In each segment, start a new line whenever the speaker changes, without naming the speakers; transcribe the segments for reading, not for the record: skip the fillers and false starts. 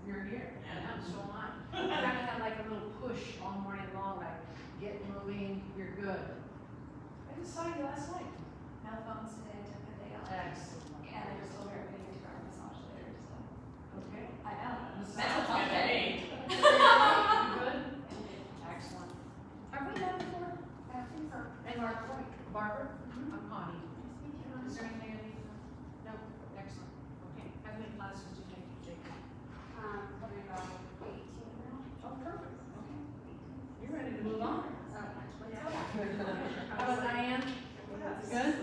You're here, and so am I. I kind of had like a little push all morning long, like get moving, you're good. I just saw you last night.
No phones today, I took a day off.
Excellent.
And I just told her I'm gonna get to our massage later, so.
Okay.
I know.
Massage
Mental health day.
You good? Excellent. Have we met before?
I think so.
And Barbara? I'm Connie. Is there anything I need to know? No, excellent. Okay, how many classes do you take, Jacob?
Probably about 18 now.
Oh, perfect, okay. You're ready to move on.
Yeah.
How about Diane? Good?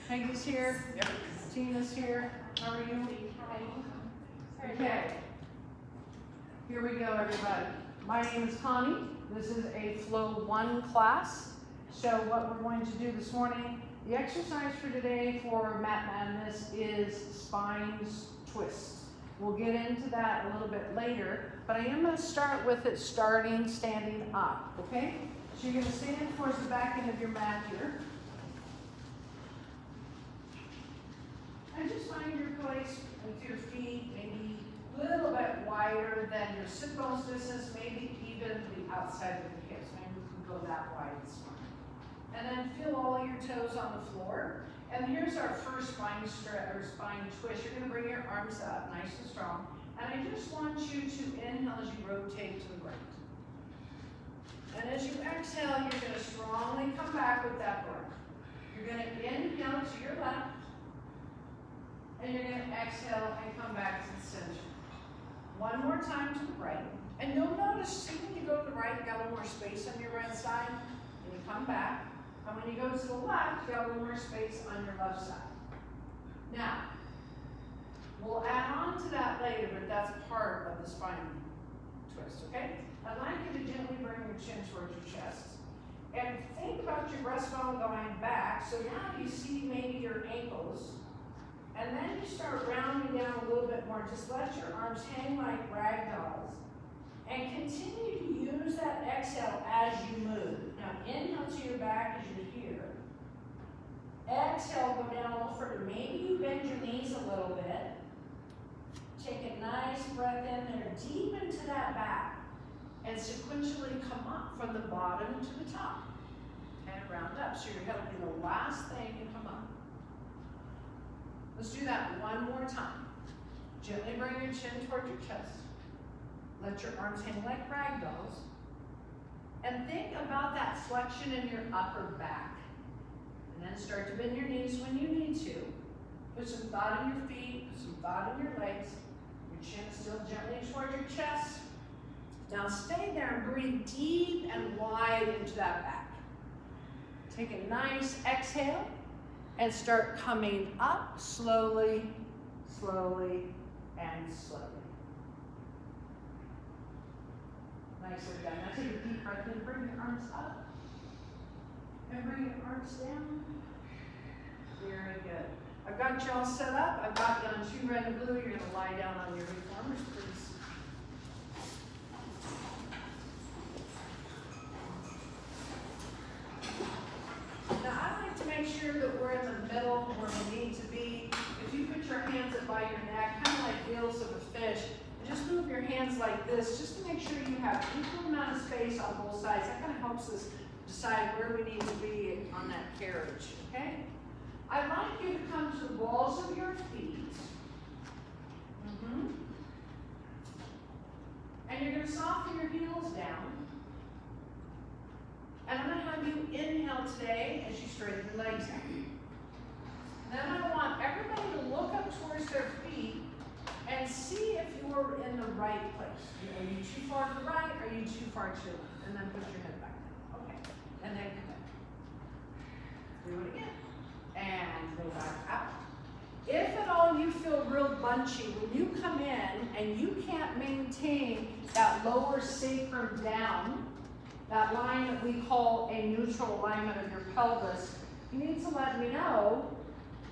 Peggy's here? Yep. Tina's here, how are you? Okay. Here we go, everybody. My name is Connie. This is a Flow 1 class. So what we're going to do this morning, the exercise for today for Mat Madness is spines twists. We'll get into that a little bit later, but I am going to start with it standing up, okay? So you're going to stand towards the back end of your mat here. And just find your place with your feet, maybe a little bit wider than your sit bones distance, maybe even the outside of the hips. Maybe we can go that wide this morning. And then feel all your toes on the floor. And here's our first spine twist. You're going to bring your arms up nice and strong. And I just want you to inhale as you rotate to the right. And as you exhale, you're going to strongly come back with that breath. You're going to inhale to your left. And you're going to exhale and come back to the center. One more time to the right. And you'll notice, see when you go to the right, you got a little more space on your right side. And you come back. And when you go to the left, you got a little more space on your left side. Now, we'll add on to that later, but that's part of the spine twist, okay? I'd like you to gently bring your chin towards your chest. And think about your breastbone going back. So now you see maybe your ankles. And then you start rounding down a little bit more. Just let your arms hang like rag dolls. And continue to use that exhale as you move. Now inhale to your back as you're here. Exhale, go down a little further. Maybe you bend your knees a little bit. Take a nice breath in there, deep into that back. And sequentially come up from the bottom to the top. And round up. So your head will be the last thing you come up. Let's do that one more time. Gently bring your chin toward your chest. Let your arms hang like rag dolls. And think about that flexion in your upper back. And then start to bend your knees when you need to. Put some thought in your feet, put some thought in your legs. Your chin still gently toward your chest. Now stay there and breathe deep and wide into that back. Take a nice exhale. And start coming up slowly, slowly, and slowly. Nicely done. Now take a deep breath in, bring your arms up, and bring your arms down. Very good. I've got you all set up. I've got you on 2 red and blue. You're going to lie down on your reformers, please. Now, I like to make sure that we're in the middle where we need to be. If you put your hands up by your neck, kind of like gills of a fish, and just move your hands like this, just to make sure you have equal amount of space on both sides. That kind of helps us decide where we need to be on that carriage, okay? I'd like you to come to the balls of your feet. And you're going to soften your heels down. And I'm going to have you inhale today as you straighten your legs out. Then I want everybody to look up towards their feet and see if you're in the right place. Are you too far to the right? Are you too far to the left? And then put your head back down. Okay. And then come back. Do it again. And go back out. If at all you feel real bunchy, when you come in and you can't maintain that lower sacrum down, that line that we call a neutral alignment of your pelvis, you need to let me know,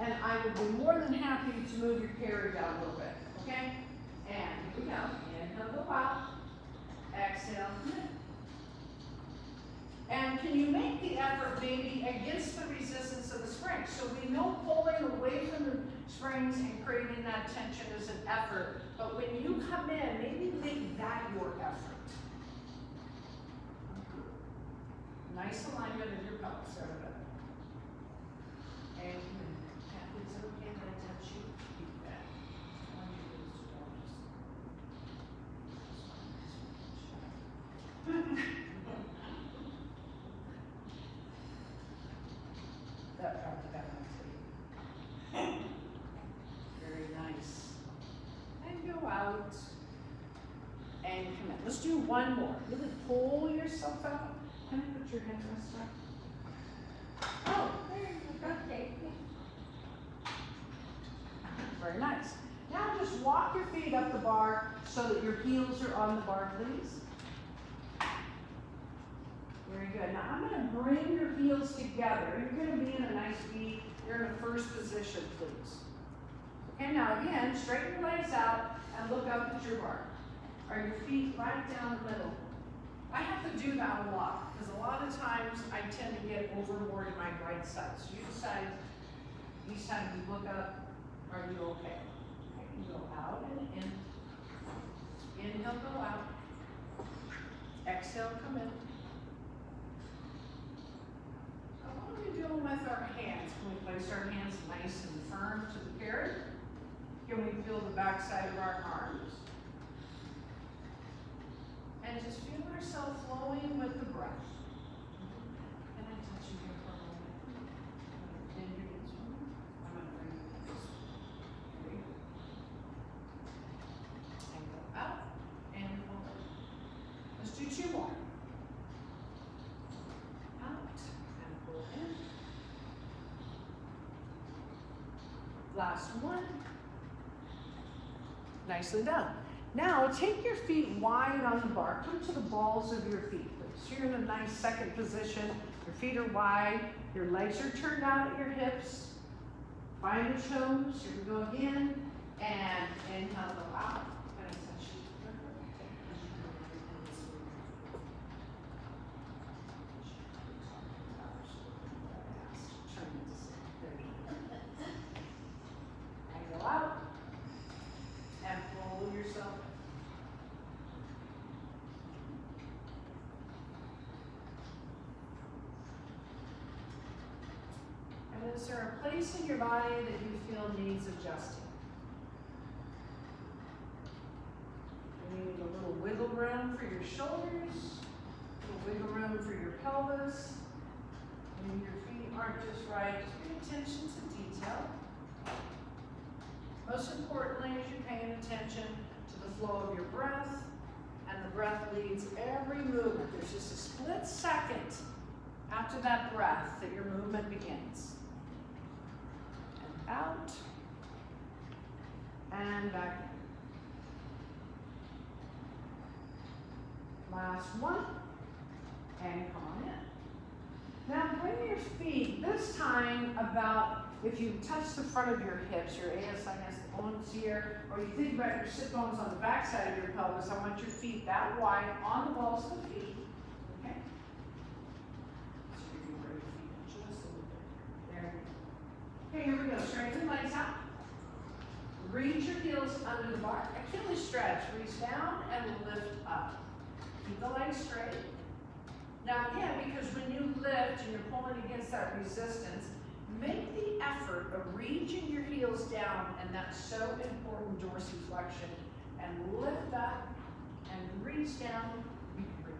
and I would be more than happy to move your carriage out a little bit, okay? And here we go. Inhale, go out. Exhale, And can you make the effort maybe against the resistance of the springs? So we know pulling away from the springs and creating that tension is an effort, but when you come in, maybe make that your effort. Nice alignment of your pelvis, everybody. And Kathy, is it okay that I touch you? Keep that. I want you to do that part, that one too. Very nice. And go out. And come in. Let's do one more. Really pull yourself out. Can I put your head rest up? Oh, there you go.
Okay.
Very nice. Now just walk your feet up the bar so that your heels are on the bar, please. Very good. Now I'm going to bring your heels together. You're going to be in a nice V. You're in a first position, please. Okay, now again, straighten your legs out and look up at your bar. Are your feet right down the middle? I have to do that a lot because a lot of times I tend to get overboard in my right side. So you decide each time you look up, are you okay? Okay, you go out and in. Inhale, go out. Exhale, come in. Now, what are we doing with our hands? Can we place our hands nice and firm to the carrot? Can we feel the back side of our arms? And just feel ourselves flowing with the breath. Can I touch you here for a moment? Bend your knees for me. I'm going to bring you this. There you go. And go out and forward. Let's do two more. Out and pull in. Last one. Nicely done. Now, take your feet wide on the bar. Come to the balls of your feet, please. So you're in a nice second position. Your feet are wide. Your legs are turned out at your hips. Find your toes. Here we go again. And inhale, go out. And I touch you. And go out. And pull yourself. And is there a place in your body that you feel needs adjusting? You need a little wiggle room for your shoulders, a little wiggle room for your pelvis. Maybe your feet aren't just right. Just pay attention to detail. Most importantly is you're paying attention to the flow of your breath, and the breath leads every movement. There's just a split second after that breath that your movement begins. And out, and back in. Last one, and come on in. Now bring your feet, this time about, if you touch the front of your hips, your ASIS bones here, or you think about your sit bones on the back side of your pelvis, I want your feet that wide on the balls of the feet. Okay? So you're going to bring your feet in just a little bit. There we go. Okay, here we go. Straighten the legs out. Reach your heels under the bar. Achilles stretch. Reach down and lift up. Keep the legs straight. Now again, because when you lift and you're pulling against that resistance, make the effort of reaching your heels down, and that's so important, dorsiflexion. And lift up and reach down. You can bring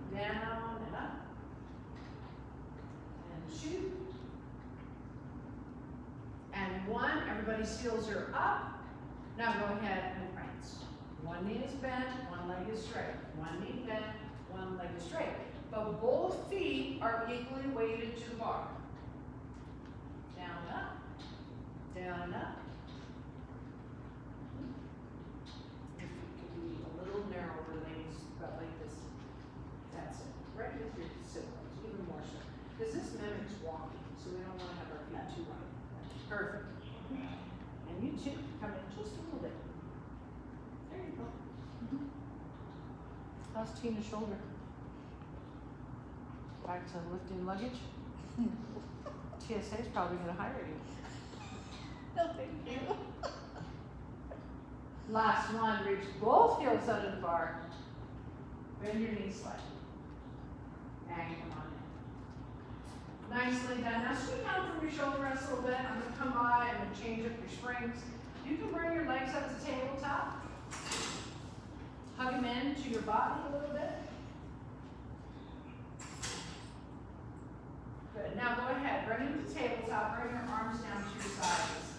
your feet down and up. And shoot. And one, everybody's heels are up. Now go ahead and prance. One knee is bent, one leg is straight. One knee bent, one leg is straight. But both feet are equally weighted to the bar. Down and up, down and up. Your feet can be a little narrower, ladies, but like this. That's it. Right with your sit bones, even more so. Because this mimics walking, so we don't want to have our feet too wide. Perfect. And you too, come in just a little bit. There you go. How's Tina's shoulder? Back to lifting luggage? TSA's probably gonna hire you.
No, thank you.
Last one, reach both heels under the bar. Bend your knees slightly. And come on in. Nicely done. Now scoot down from your shoulder rest a little bit. I'm gonna come by, I'm gonna change up your springs. You can bring your legs up to tabletop. Hug them into your body a little bit. Good. Now go ahead, bring them to tabletop, bring your arms down to your sides.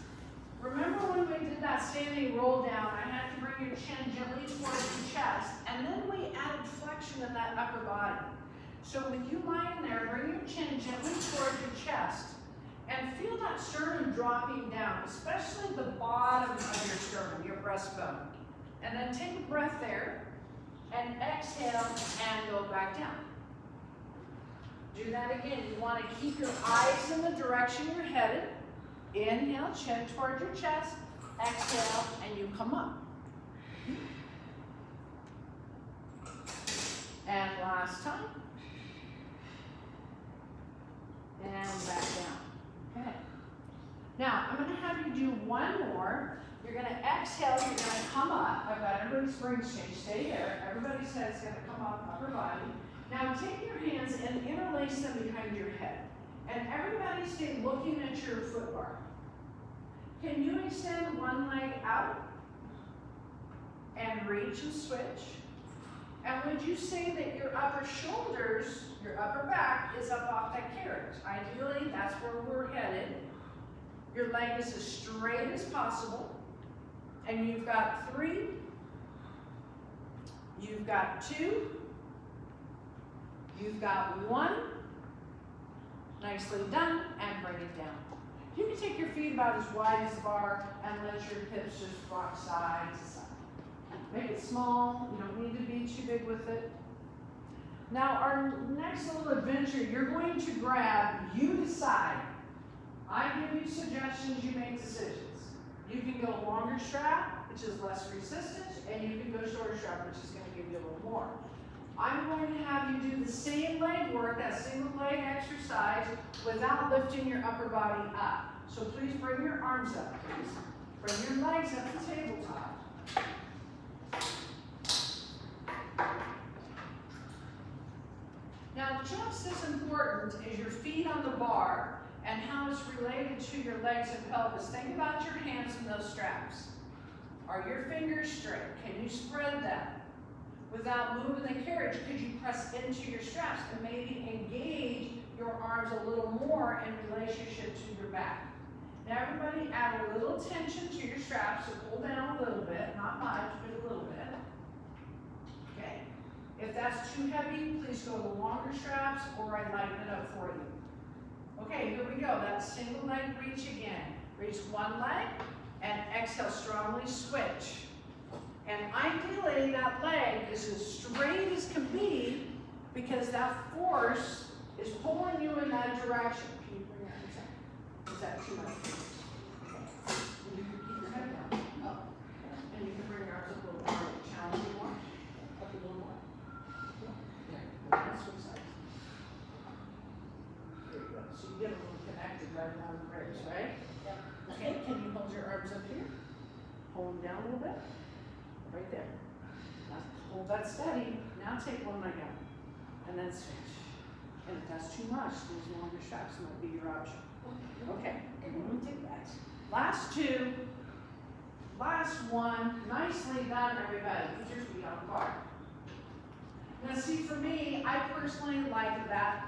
Remember when we did that standing roll down, I had to bring your chin gently towards your chest, and then we added flexion in that upper body. So with you lying there, bring your chin gently towards your chest, and feel that sternum dropping down, especially the bottom of your sternum, your breastbone. And then take a breath there, and exhale, and go back down. Do that again. You want to keep your eyes in the direction you're headed. Inhale, chin towards your chest. Exhale, and you come up. And last time. And back down. Okay. Now, I'm going to have you do one more. You're going to exhale, you're going to come up. I've got everybody's springs changed. Stay there. Everybody's head's going to come up, upper body. Now take your hands and interlace them behind your head. And everybody stay looking at your foot bar. Can you extend one leg out and reach and switch? And would you say that your upper shoulders, your upper back is up off that carrot? Ideally, that's where we're headed. Your leg is as straight as possible. And you've got 3, you've got 2, you've got 1. Nicely done, and bring it down. You can take your feet about as wide as the bar and let your hips just rock side to side. Make it small, you don't need to be too big with it. Now our next little adventure, you're going to grab, you decide. I give you suggestions, you make decisions. You can go longer strap, which is less resistance, and you can go shorter strap, which is going to give you a little more. I'm going to have you do the same leg work, that single leg exercise, without lifting your upper body up. So please bring your arms up, please. Bring your legs up to tabletop. Now, just as important is your feet on the bar and how it's related to your legs and pelvis. Think about your hands in those straps. Are your fingers straight? Can you spread them? Without moving the carriage, could you press into your straps and maybe engage your arms a little more in relationship to your back? Now everybody add a little tension to your straps, so pull down a little bit, not much, but a little bit. Okay. If that's too heavy, please go to longer straps or I lighten it up for you. Okay, here we go. That single leg reach again. Reach one leg and exhale, strongly switch. And ideally, that leg is as straight as can be because that force is pulling you in that direction. Can you bring your hands up? Is that too much? Okay. And you can keep your head down. Up. And you can bring your arms up a little more. Challenge you more. Up a little more. There. Let's switch sides. There you go. So you get a little connected right around the ribs, right? Yeah. Okay, can you hold your arms up here? Hold them down a little bit. Right there. Now hold that steady. Now take one leg out. And then switch. And if that's too much, those longer straps might be your option. Okay, let me take that. Last 2. Last 1. Nicely done, everybody. Put your feet on the bar. Now see, for me, I personally like that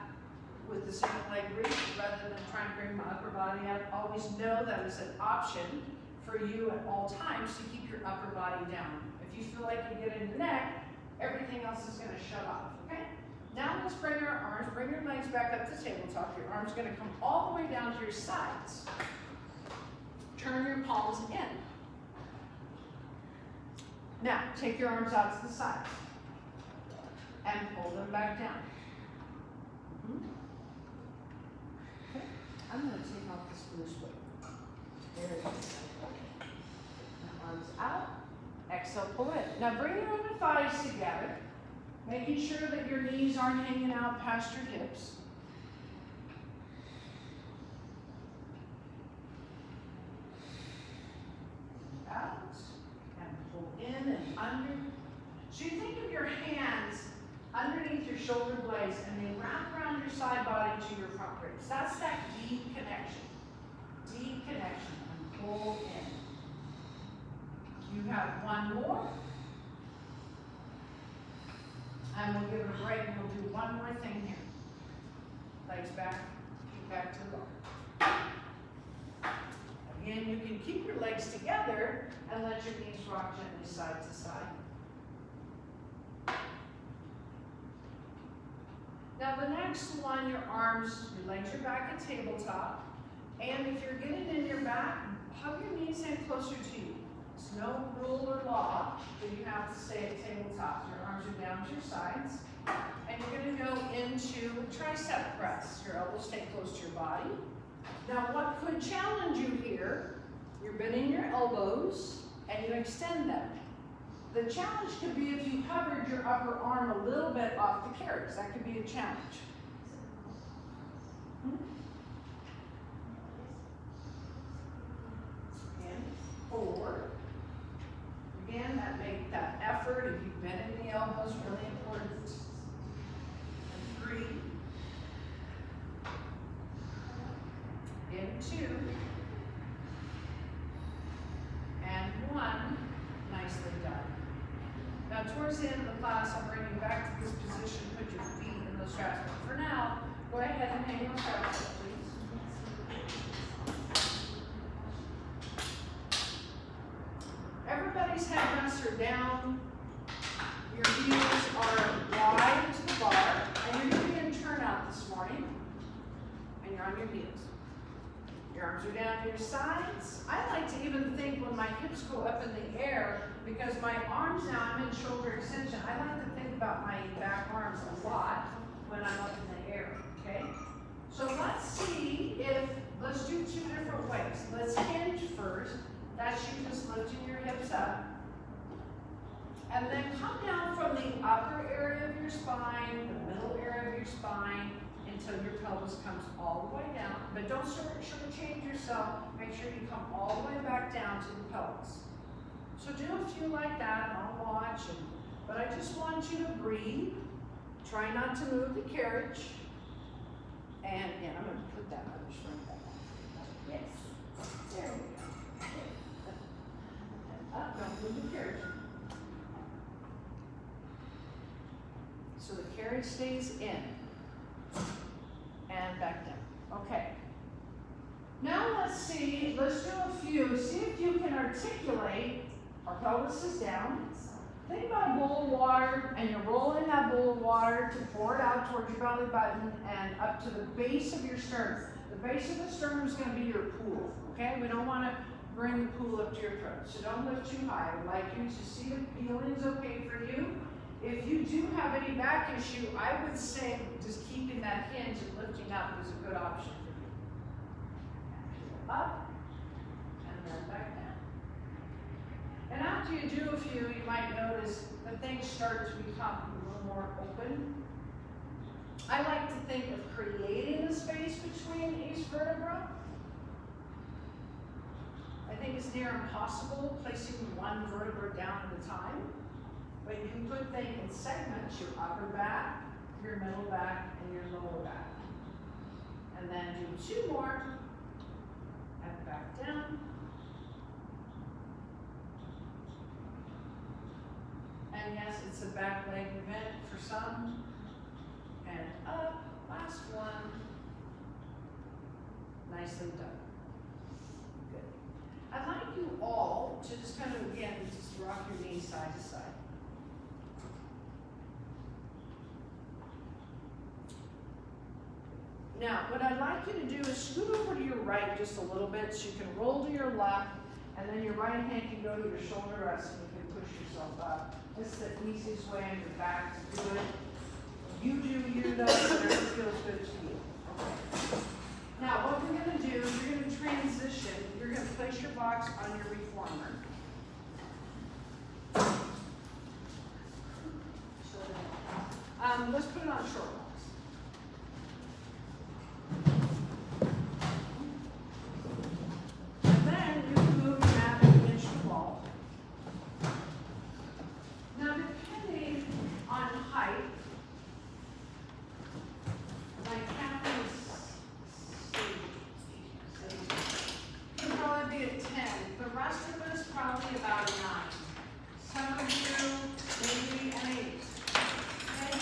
with the single leg reach rather than trying to bring my upper body up. Always know that is an option for you at all times to keep your upper body down. If you feel like you get in the neck, everything else is going to shut off, okay? Now let's bring our arms, bring your legs back up to tabletop. Your arms are going to come all the way down to your sides. Turn your palms in. Now, take your arms out to the sides and pull them back down. Okay, I'm going to take off this loose weight. There it is. Arms out, exhale, pull in. Now bring your other thighs together. Making sure that your knees aren't hanging out past your hips. Out and pull in and under. So you think of your hands underneath your shoulder blades and they wrap around your side body to your front ribs. That's that deep connection. Deep connection and pull in. You have one more. And we'll give it a break and we'll do one more thing here. Legs back, feet back to the bar. Again, you can keep your legs together and let your knees rock gently side to side. Now the next one, your arms, your legs are back at tabletop. And if you're getting in your back, hug your knees in closer to you. It's no rule or law that you have to stay at tabletop. Your arms are down to your sides. And you're going to go into tricep press. Your elbows stay close to your body. Now what could challenge you here, you're bending your elbows and you extend them. The challenge could be if you hovered your upper arm a little bit off the carrots. That could be a challenge. And forward. Again, that effort, if you've bent in the elbows, really important. And 3. In 2. And 1. Nicely done. Now towards the end of the class, I'll bring you back to this position, put your feet in those straps. But for now, go ahead and hang those straps up, please. Everybody's head rests are down. Your heels are wide to the bar. And you're doing a turnout this morning. And you're on your heels. Your arms are down to your sides. I like to even think when my hips go up in the air, because my arms now, I'm in shoulder extension, I like to think about my back arms a lot when I'm up in the air, okay? So let's see if, let's do 2 different ways. Let's hinge first. That's you just lifting your hips up. And then come down from the upper area of your spine, the middle area of your spine, until your pelvis comes all the way down. But don't shortchange yourself. Make sure you come all the way back down to the pelvis. So do a few like that, and I'll watch. But I just want you to breathe. Try not to move the carriage. And again, I'm going to put that other string back on. Yes. There we go. Up, don't move the carriage. So the carriage stays in. And back down. Okay. Now let's see, let's do a few. See if you can articulate. Our pelvis is down. Think about a bowl of water, and you're rolling that bowl of water to pour it out towards your belly button and up to the base of your sternum. The base of the sternum is going to be your pool. Okay? We don't want to bring the pool up to your throat. So don't lift too high. I'd like you to see if feeling is okay for you. If you do have any back issue, I would say just keeping that hinge and lifting up is a good option for you. Up, and then back down. And after you do a few, you might notice that things start to become a little more open. I like to think of creating a space between each vertebra. I think it's near impossible placing one vertebra down at a time. But you could think in segments, your upper back, your middle back, and your lower back. And then do 2 more, and back down. And yes, it's a back leg event for some. And up, last one. Nicely done. Good. I'd like you all to just kind of, again, just rock your knees side to side. Now, what I'd like you to do is scoot over to your right just a little bit so you can roll to your left, and then your right hand can go to your shoulder rest and you can push yourself up. This is the easiest way on your back to do it. You do you though, whatever feels good to you. Okay. Now, what we're going to do is you're going to transition. You're going to place your box on your reformer. So let's put it on short walks. And then you can move your mat against the wall. Now, depending on height, like Catherine's could probably be a 10. The rest of us probably about a 9. Some of you maybe an 8. Okay?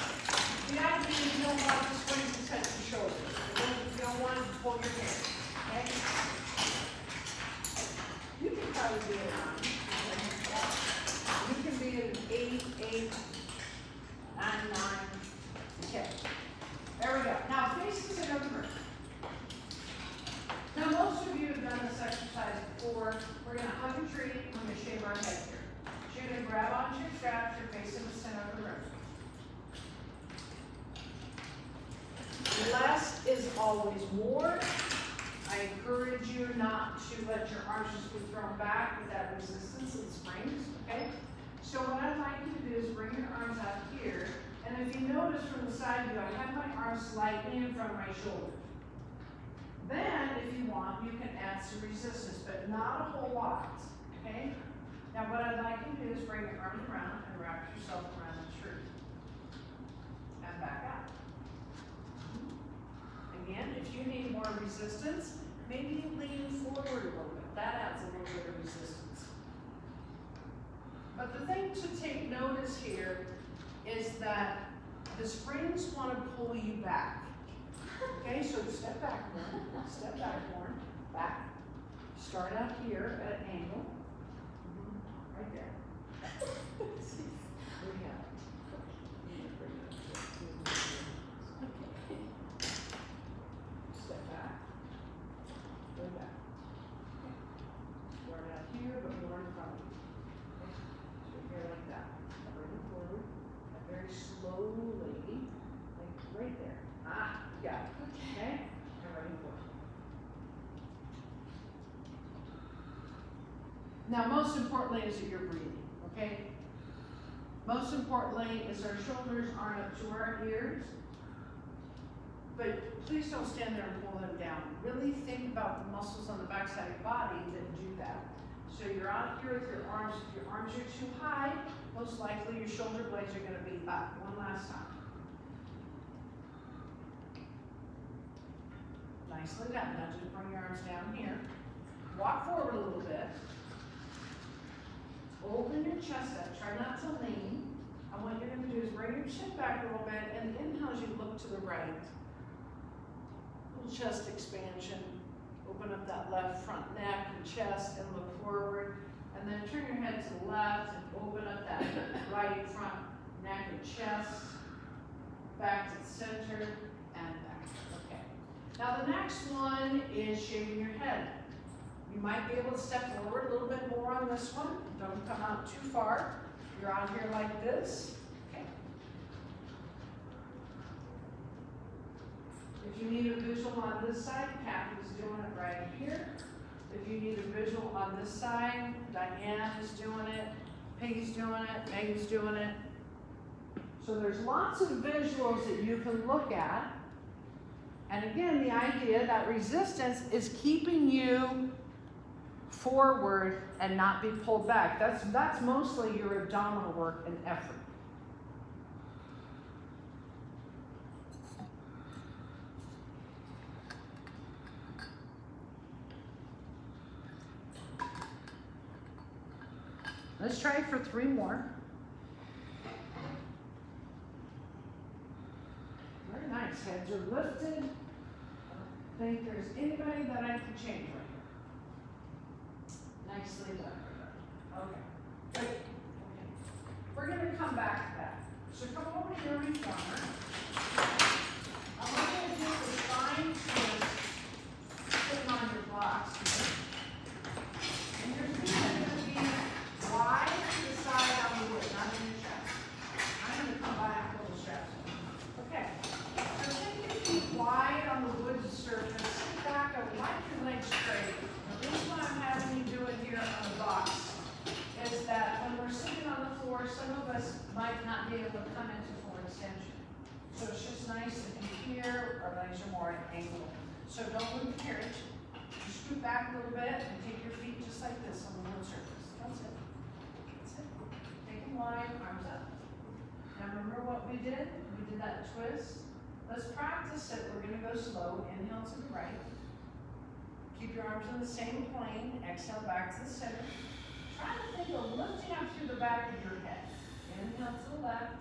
The idea is you don't want the swing to touch your shoulders. You don't want to pull your hair. Okay? You can probably be a 9. You can be an 8, 9. Okay. There we go. Now face the center of the room. Now most of you have done this exercise before. We're going to hug a tree. We're going to shave our head here. So you're going to grab onto your straps. You're facing the center of the room. Less is always more. I encourage you not to let your arms just be thrown back with that resistance and springs, okay? So what I'd like you to do is bring your arms out here, and if you notice from the side view, I have my arms slightly in front of my shoulders. Then, if you want, you can add some resistance, but not a whole lot, okay? Now what I'd like you to do is bring your arms around and wrap yourself around the tree. And back out. Again, if you need more resistance, maybe you lean forward a little bit. That adds a little bit of resistance. But the thing to take notice here is that the springs want to pull you back. Okay, so step back more, back. Start out here at an angle. Right there. There we have it. Step back. Go back. Start out here, but more in front of you. Okay. So here like that. Bring it forward. And very slowly, like right there. Ah, you got it. Okay? And ready for it. Now, most importantly is that you're breathing, okay? Most importantly is our shoulders aren't up to our ears. But please don't stand there and pull them down. Really think about the muscles on the backside of your body that do that. So you're out here with your arms. If your arms are too high, most likely your shoulder blades are going to be up. One last time. Nicely done. Now just bring your arms down here. Walk forward a little bit. Open your chest up. Try not to lean. And what you're going to do is bring your chin back a little bit, and inhale as you look to the right. Little chest expansion. Open up that left front neck and chest and look forward. And then turn your head to the left and open up that right front neck and chest. Back to the center and back. Okay. Now the next one is shaving your head. You might be able to step forward a little bit more on this one. Don't come out too far. You're out here like this. Okay. If you need a visual on this side, Kathy's doing it right here. If you need a visual on this side, Diane is doing it, Peggy's doing it, Meg's doing it. So there's lots of visuals that you can look at. And again, the idea that resistance is keeping you forward and not be pulled back. That's mostly your abdominal work and effort. Let's try for 3 more. Very nice. Heads are lifted. I don't think there's anybody that I can change right here. Nicely done. Okay. Great. Okay. We're going to come back to that. So come over to your reformer. And what I'm going to do is find this sitting on your blocks here. And your feet are going to be wide to the side on the wood, not in your chest. I'm going to come by and pull the straps in. Okay. So take your feet wide on the wood surface. Sit back. I would like your legs straight. The reason why I'm having you do it here on the box is that when we're sitting on the floor, some of us might not be able to come into full extension. our legs are more angled. So don't move the carriage. You scoot back a little bit and take your feet just like this on the wood surface. That's it. That's it. Take them wide, arms up. Now remember what we did? We did that twist. Let's practice it. We're gonna go slow. Inhale to the right. Keep your arms in the same plane. Exhale back to the center. Try to think of lifting up through the back of your head. Inhale to the left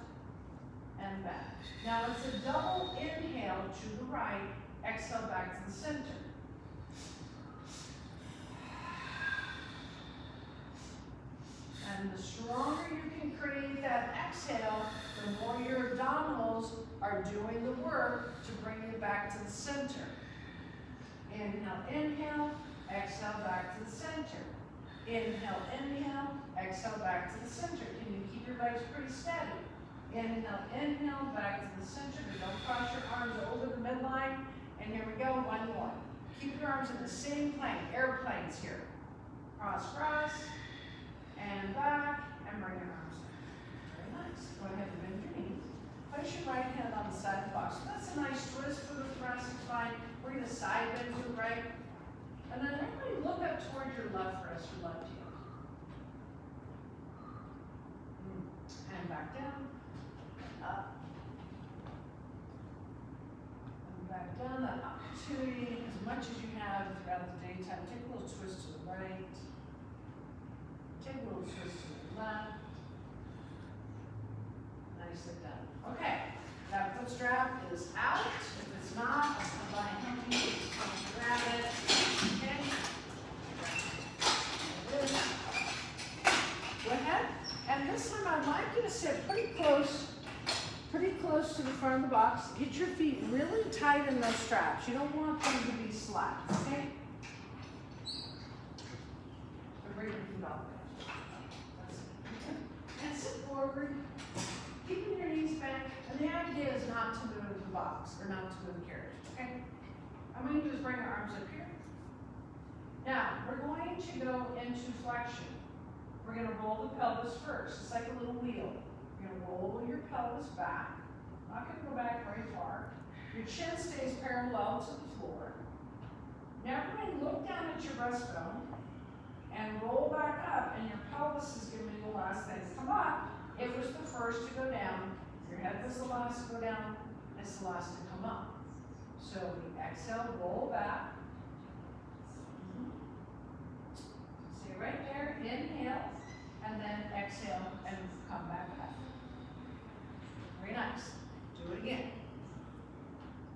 and back. Now it's a double inhale to the right. Exhale back to the center. And the stronger you can create that exhale, the more your abdominals are doing the work to bring you back to the center. Inhale, inhale, exhale back to the center. Inhale, inhale, exhale back to the center. Can you keep your legs pretty steady? Inhale, inhale, back to the center. Don't cross your arms over the midline. And here we go, one more. Keep your arms in the same plane, airplanes here. Cross, cross, and back, and bring your arms down. Very nice. Go ahead and bend your knees. Place your right hand on the side of the box. That's a nice twist for the thoracic spine. We're going to side bend to the right. And then everybody look up towards your left wrist, your left heel. And back down, up. And back down. That opportunity, as much as you have throughout the daytime, take a little twist to the right. Take a little twist to the left. Nicely done. Okay, that foot strap is out. If it's not, somebody help me. Just grab it. Okay. There it is. Go ahead. And this time I'd like you to sit pretty close to the front of the box. Get your feet really tight in those straps. You don't want them to be slack, okay? Bring your feet off. And sit forward, keeping your knees bent. And the idea is not to move the box or not to move the carriage, okay? I'm going to just bring our arms up here. Now, we're going to go into flexion. We're going to roll the pelvis first. It's like a little wheel. You're going to roll your pelvis back. Not going to go back very far. Your chin stays parallel to the floor. Now we're going to look down at your breastbone and roll back up, and your pelvis is going to be the last thing to come up. It was the first to go down. Your head was the last to go down. It's the last to come up. So we exhale, roll back. Stay right there. Inhale, and then exhale, and come back up. Very nice. Do it again.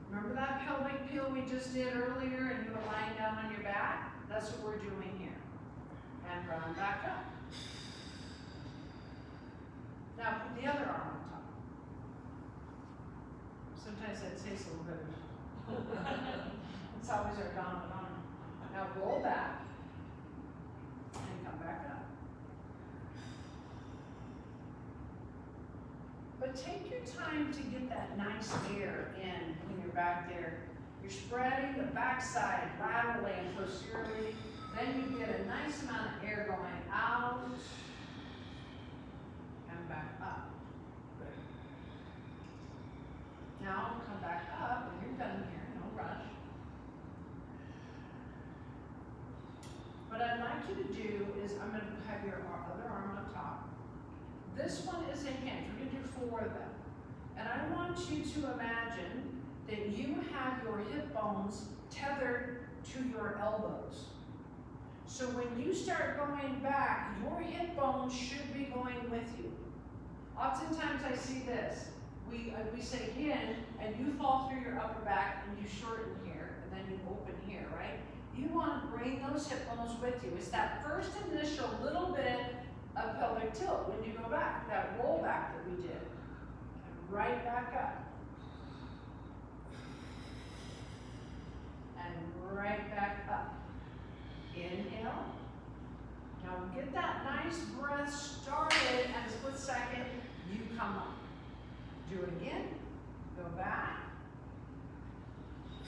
Remember that pelvic peel we just did earlier, and you were lying down on your back? That's what we're doing here. And round back up. Now put the other arm on top. Sometimes that takes a little bit of it's always our dominant arm. Now roll back and come back up. But take your time to get that nice air in when you're back there. You're spreading the backside laterally and posteriorly. Then you get a nice amount of air going out and back up. Good. Now come back up and you're done here, no rush. What I'd like you to do is I'm going to have your other arm on top. This one is a hinge. We're going to do 4 of them. And I want you to imagine that you have your hip bones tethered to your elbows. So when you start going back, your hip bones should be going with you. Oftentimes I see this. We say hinge, and you fall through your upper back, and you shorten here, and then you open here, right? You want to bring those hip bones with you. It's that first initial little bit of pelvic tilt when you go back, that roll back that we did. And right back up. And right back up. Inhale. Now get that nice breath started, and a split second, you come up. Do it again. Go back.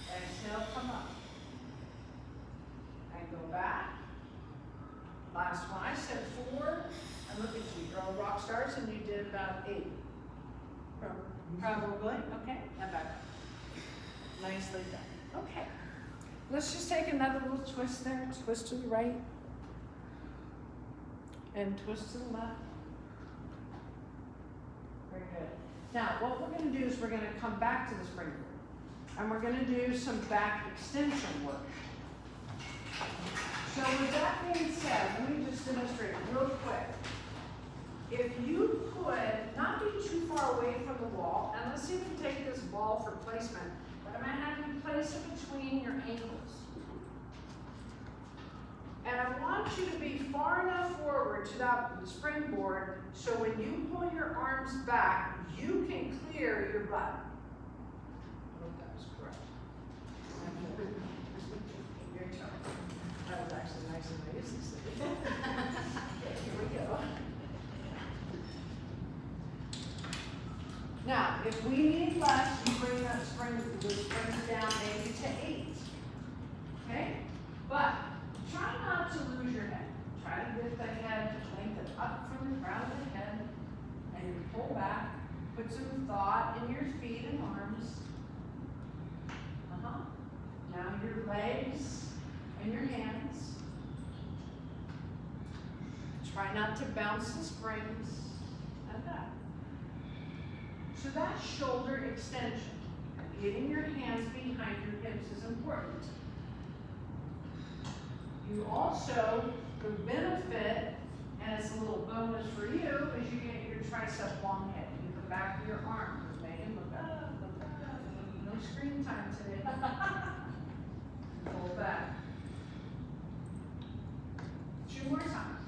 Exhale, come up. And go back. Last one, I said 4, and look at you, you're all rock stars, and you did about 8. Probably. Nicely done. Okay. Let's just take another little twist there. Twist to the right. And twist to the left. Very good. Now, what we're going to do is we're going to come back to the springboard. And we're going to do some back extension work. So with that being said, let me just demonstrate real quick. If you could not be too far away from the wall, and let's even take this ball for placement, but I'm going to have you place it between your ankles. And I want you to be far enough forward to that springboard so when you pull your arms back, you can clear your butt. I hope that was correct. Your turn. That was actually nice and easy. Okay, here we go. Now, if we need less, you bring that spring down maybe to 8. Okay? But try not to lose your head. Try to get the head lengthened up from the crown of the head, and you pull back. Put some thought in your feet and arms. Now your legs and your hands. Try not to bounce the springs. And that. So that shoulder extension, getting your hands behind your hips is important. You also, the benefit, and it's a little bonus for you, is you get your tricep long head. You get the back of your arm. Megan, look up, no screen time today. Pull back. 2 more times.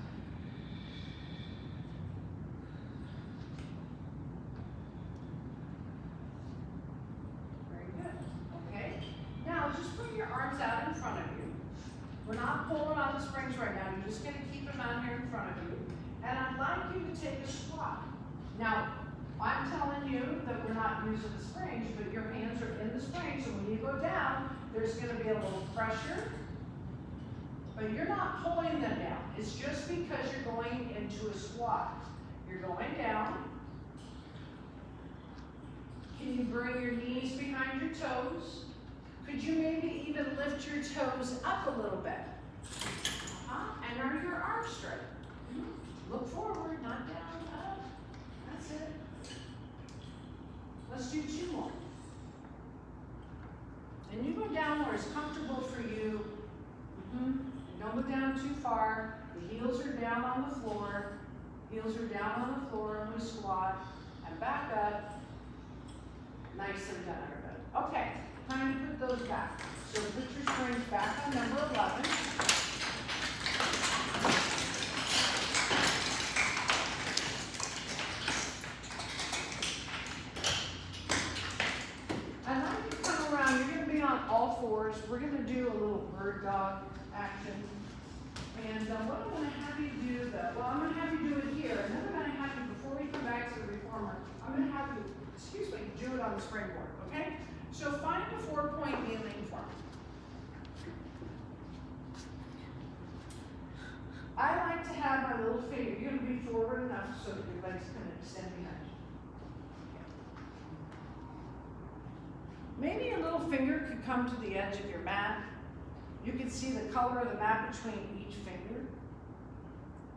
Very good. Okay. Now just bring your arms out in front of you. We're not pulling on the springs right now. You're just going to keep them out here in front of you. And I'd like you to take a squat. Now, I'm telling you that we're not using the springs, but your hands are in the springs. So when you go down, there's going to be a little pressure. But you're not pulling them down. It's just because you're going into a squat. You're going down. Can you bring your knees behind your toes? Could you maybe even lift your toes up a little bit? And are your arms straight? Look forward, not down, up. That's it. Let's do 2 more. And you go down where it's comfortable for you. Don't go down too far. The heels are down on the floor. Heels are down on the floor and we squat. And back up. Nicely done, everybody. Okay. Time to put those back. So put your springs back on number 11. I'd like to come around. You're going to be on all fours. We're going to do a little bird dog action. And what I'm going to have you do, well, I'm going to have you do it here. And then I'm going to have you, before we come back to the reformer, I'm going to have you, do it on the springboard, okay? So find a 4-point kneeling form. I like to have my little finger. You're going to be forward enough so that your legs can extend behind you. Maybe your little finger could come to the edge of your mat. You can see the color of the mat between each finger.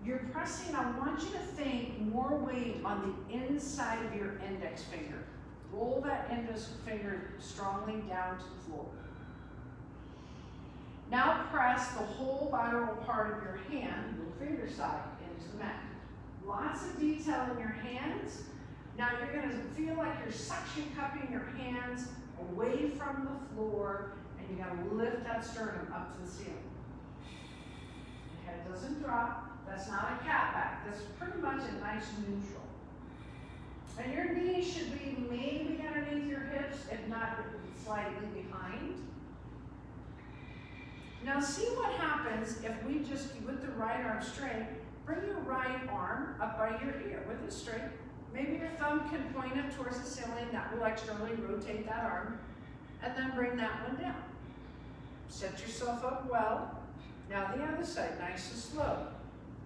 You're pressing, I want you to think more weight on the inside of your index finger. Roll that index finger strongly down to the floor. Now press the whole lateral part of your hand, your finger side, into the mat. Lots of detail in your hands. Now you're going to feel like you're suction cupping your hands away from the floor, and you got to lift that sternum up to the ceiling. Your head doesn't drop. That's not a cat back. That's pretty much a nice neutral. And your knees should be maybe underneath your hips, if not slightly behind. Now see what happens if we just, with the right arm straight, bring your right arm up by your ear with it straight. Maybe your thumb can point up towards the ceiling. That will externally rotate that arm. And then bring that one down. Set yourself up well. Now the other side, nice and slow.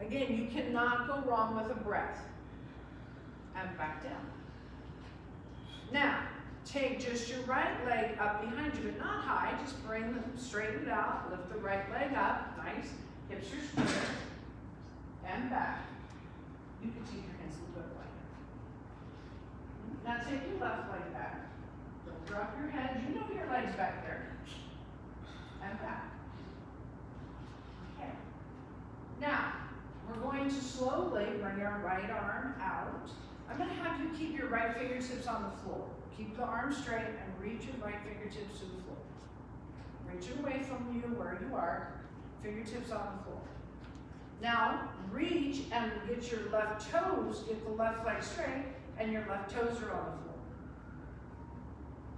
Again, you cannot go wrong with a breath. And back down. Now, take just your right leg up behind you, but not high, just bring them, straighten it out, lift the right leg up, nice, hips are square, and back. You can take your hands a little bit wider. Now take your left leg back, don't drop your head, you know your leg's back there, and back. Okay. Now, we're going to slowly bring our right arm out. I'm going to have you keep your right fingertips on the floor. Keep the arm straight and reach your right fingertips to the floor. Reach it away from you where you are, fingertips on the floor. Now, reach and get your left toes, get the left leg straight, and your left toes are on the floor.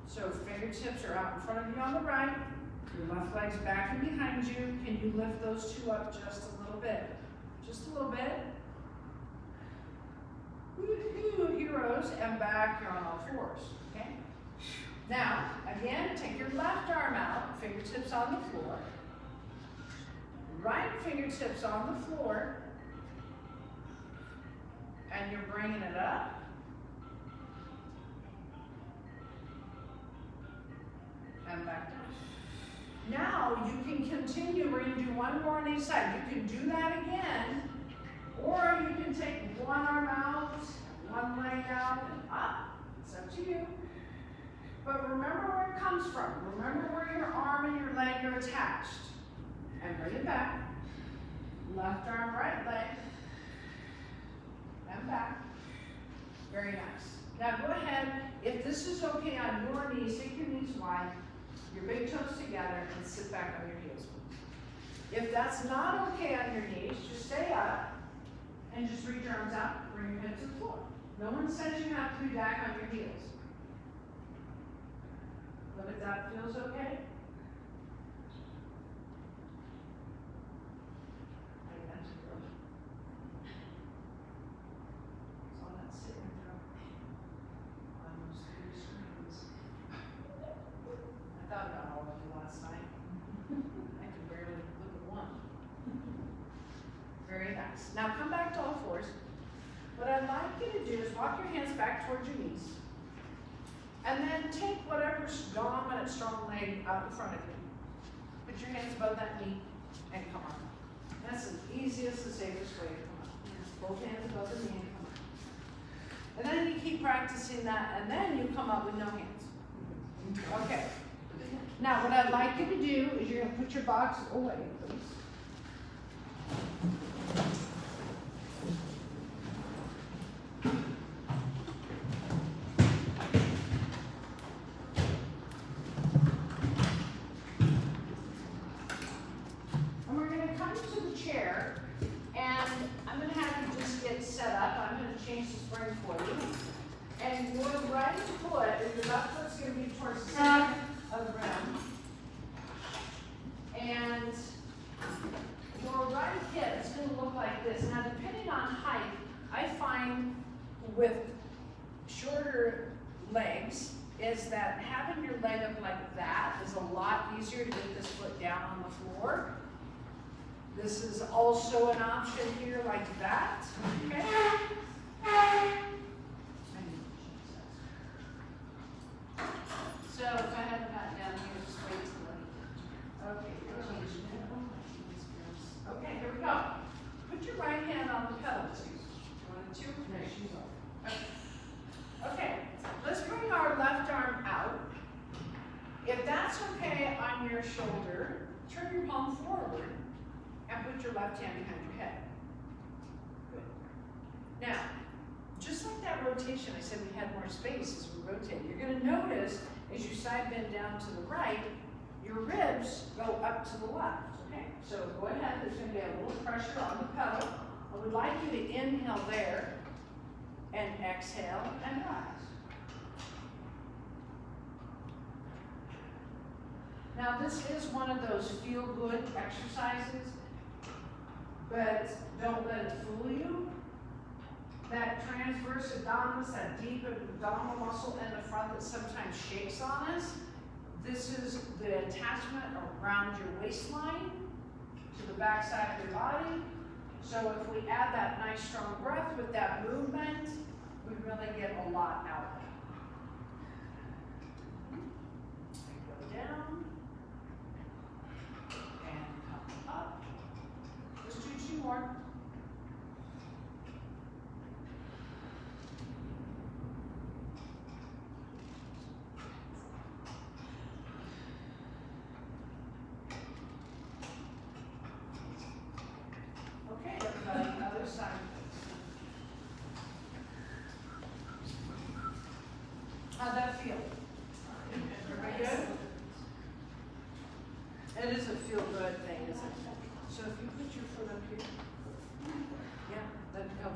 So fingertips are out in front of you on the right, your left leg's back and behind you. Can you lift those two up just a little bit? Just a little bit. Woo-hoo, heroes, and back, you're on all fours, okay? Now, again, take your left arm out, fingertips on the floor. Right fingertips on the floor. And you're bringing it up. And back down. Now, you can continue, we're going to do one more on each side. You can do that again, or you can take one arm out, one leg out, and up. It's up to you. But remember where it comes from. Remember where your arm and your leg are attached. And bring it back. Left arm, right leg. And back. Very nice. Now go ahead, if this is okay on your knees, take your knees wide, your big toes together, and sit back on your heels. If that's not okay on your knees, just stay up and just reach your arms out, bring your head to the floor. No one says you have to be back on your heels. But if that feels okay, I got you, girl. It's all that sitting there on those three screens. I thought about all of you last night. I could barely look at one. Very nice. Now come back to all fours. What I'd like you to do is walk your hands back towards your knees. And then take whatever dominant strong leg out in front of you. Put your hands above that knee and come on. That's the easiest and safest way to come up. Both hands above the knee and come on. And then you keep practicing that, and then you come up with no hands. Okay. Now what I'd like you to do is you're going to put your box away, please. And we're going to come to the chair, and I'm going to have you just get set up. I'm going to change the spring for you. And your right foot, your left foot's going to be towards the center of the ground. And your right hip is going to look like this. Now, depending on height, I find with shorter legs is that having your leg up like that is a lot easier to get this foot down on the floor. This is also an option here like that. Okay? So if I have that down here, just wait till I. Okay, okay, here we go. Put your right hand on the pedal, please. One and two. No, shoes off. Okay, let's bring our left arm out. If that's okay on your shoulder, turn your palm forward and put your left hand behind your head. Good. Now, just like that rotation, I said we had more space as we rotate. You're going to notice as you side bend down to the right, your ribs go up to the left. Okay, so go ahead. There's going to be a little pressure on the pedal. I would like you to inhale there and exhale and rise. Now this is one of those feel-good exercises, but don't let it fool you. That transverse abdominis, that deep abdominal muscle in the front that sometimes shakes on us, this is the attachment around your waistline to the back side of your body. So if we add that nice strong breath with that movement, we really get a lot out of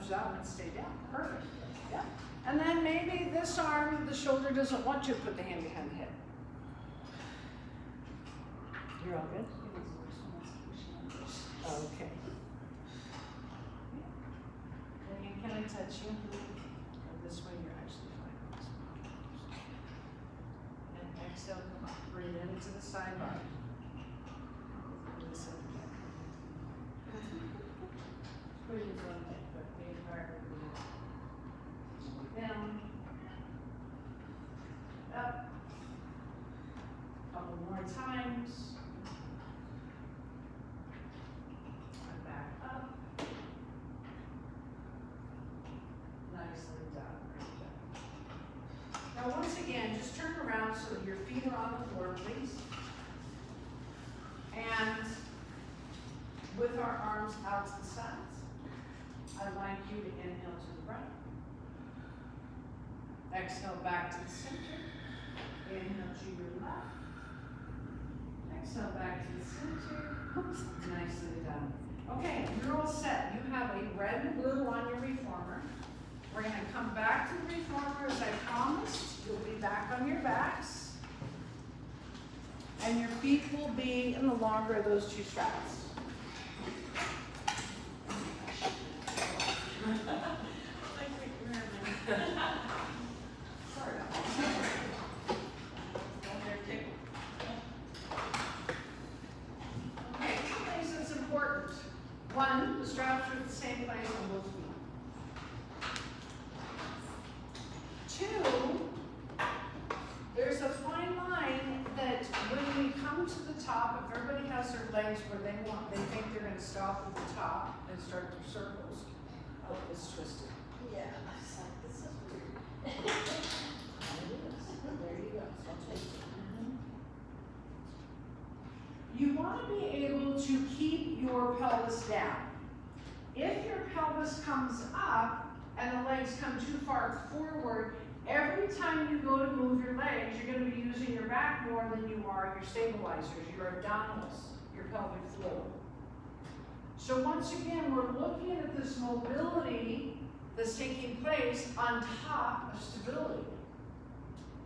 punch it out and stay down. Perfect. Yeah. And then maybe this arm, the shoulder doesn't want you to put the hand behind the hip. You're all good? Okay. And can I touch you? This way you're actually fine. And exhale, come up. Breathe into the side body. Listen. Breathe on it, but main part of the down. Up. Couple more times. And back up. Nicely done. Great job. Now once again, just turn around so that your feet are on the floor, please. And with our arms out to the sides, I'd like you to inhale to the right. Exhale back to the center. Inhale to your left. Exhale back to the center. Nicely done. Okay, you're all set. You have a red and blue on your reformer. We're going to come back to the reformer as I promised. You'll be back on your backs. And your feet will be in the longer of those two straps. Sorry about that. Okay, two things that's important. One, the straps are at the same place on both feet. Two, there's a fine line that when we come to the top, if everybody has their legs where they think they're going to stop at the top and start their circles, oh, it's twisted.
Yeah, I was like, this is weird.
There you go. So I'll take it. You want to be able to keep your pelvis down. If your pelvis comes up and the legs come too far forward, every time you go to move your legs, you're going to be using your back more than you are your stabilizers, your abdominals, your pelvic floor. So once again, we're looking at this mobility that's taking place on top of stability.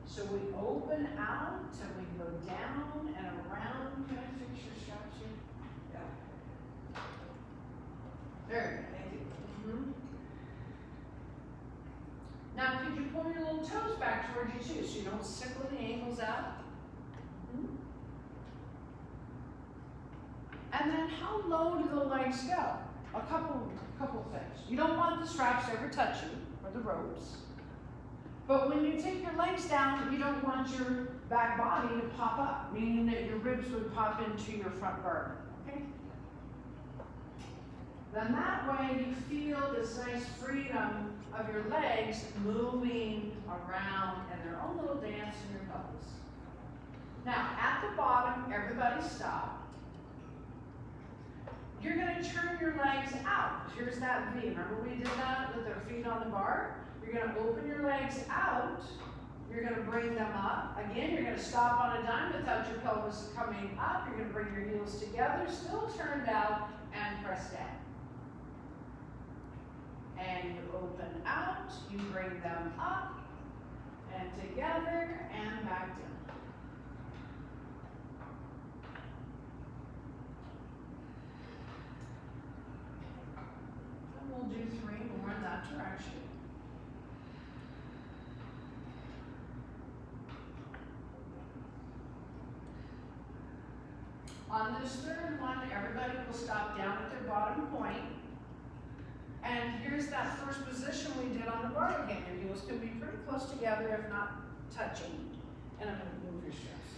So we open out and we go down and around. Can I fix your straps here? Yeah. There you go. Thank you. Now, could you pull your little toes back towards you too, so you don't sickle the ankles out? And then how low do the legs go? A couple things. You don't want the straps to ever touch you, or the ropes. But when you take your legs down, you don't want your back body to pop up, meaning that your ribs would pop into your front garment, okay? Then that way you feel this nice freedom of your legs moving around and their own little dance in your pelvis. Now, at the bottom, everybody stop. You're going to turn your legs out. Here's that V. Remember we did that with our feet on the bar? You're going to open your legs out. You're going to bring them up. Again, you're going to stop on a dime without your pelvis coming up. You're going to bring your heels together, still turned out, and press down. And you open out, you bring them up, and together, and back down. And we'll do 3 more in that direction. On this third one, everybody will stop down at their bottom point. And here's that first position we did on the bar again. Your heels can be pretty close together, if not touching. And I'm going to move your straps.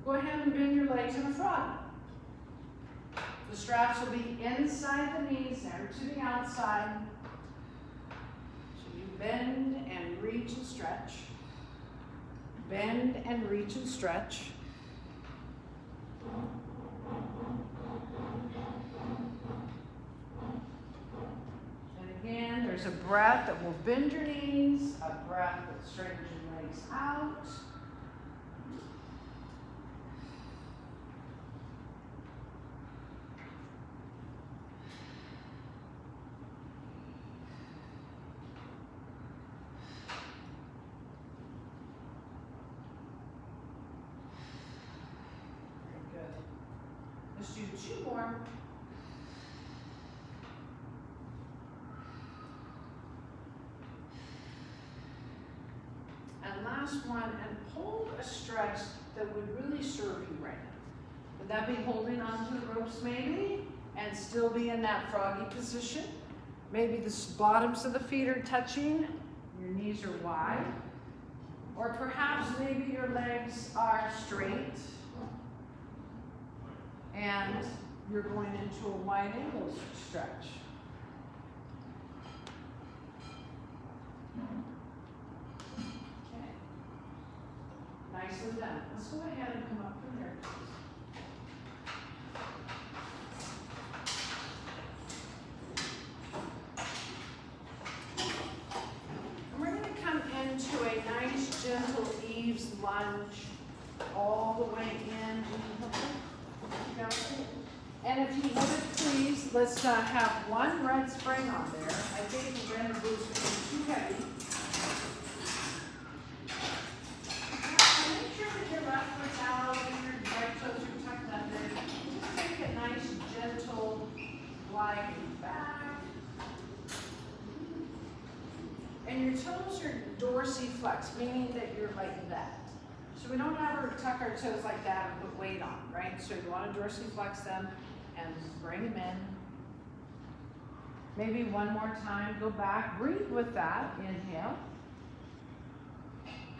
Go ahead and bend your legs in a frog. The straps will be inside the knees, never to the outside. So you bend and reach and stretch. Bend and reach and stretch. And again, there's a breath that will bend your knees, a breath that straightens your legs out. last one, and hold a stretch that would really serve you right now. Would that be holding onto the ropes maybe, and still be in that froggy position? Maybe the bottoms of the feet are touching, your knees are wide. Or perhaps maybe your legs are straight, and you're going into a wide angle stretch. Okay. Nicely done. Let's go ahead and come up from there. And we're going to come into a nice, gentle eaves lunge all the way in. And if you would please, let's have one red spring on there. I think the red boots are too heavy. Make sure that your left foot's out and your right toes are tucked under. Just take a nice, gentle gliding back. And your toes are dorsiflex, meaning that you're like that. So we don't ever tuck our toes like that and put weight on, right? So you want to dorsiflex them and bring them in. Maybe one more time, go back, breathe with that, inhale.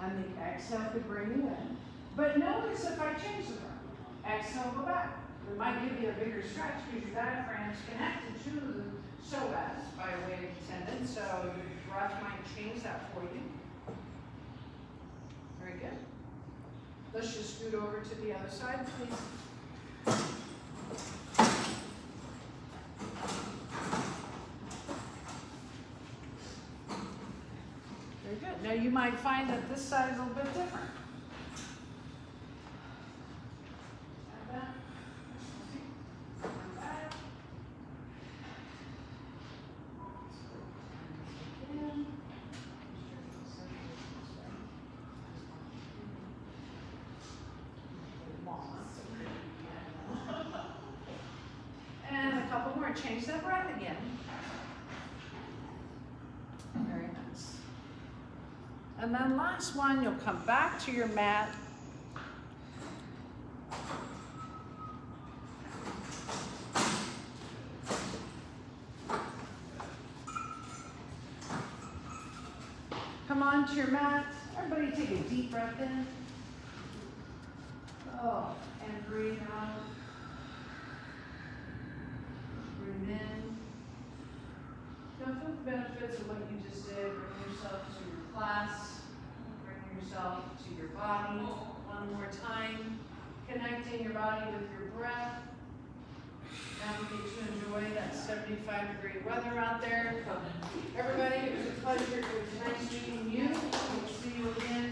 And the exhale could bring you in. But notice if I change the breath, exhale, go back. It might give you a bigger stretch because your diaphragm is connected to the psoas by way of tendon, so your breath might change that for you. Very good. Let's just scoot over to the other side, please. Very good. Now you might find that this side is a little bit different. And a couple more. Change that breath again. Very nice. And then last one, you'll come back to your mat. Come onto your mat. Everybody take a deep breath in. Oh, and breathe out. Breathe in. Now feel the benefits of what you just did. Bring yourself to your class. Bring yourself to your body. One more time. Connecting your body with your breath. Now we get to enjoy that 75-degree weather out there. Everybody, it was a pleasure. It was nice meeting you. We'll see you again.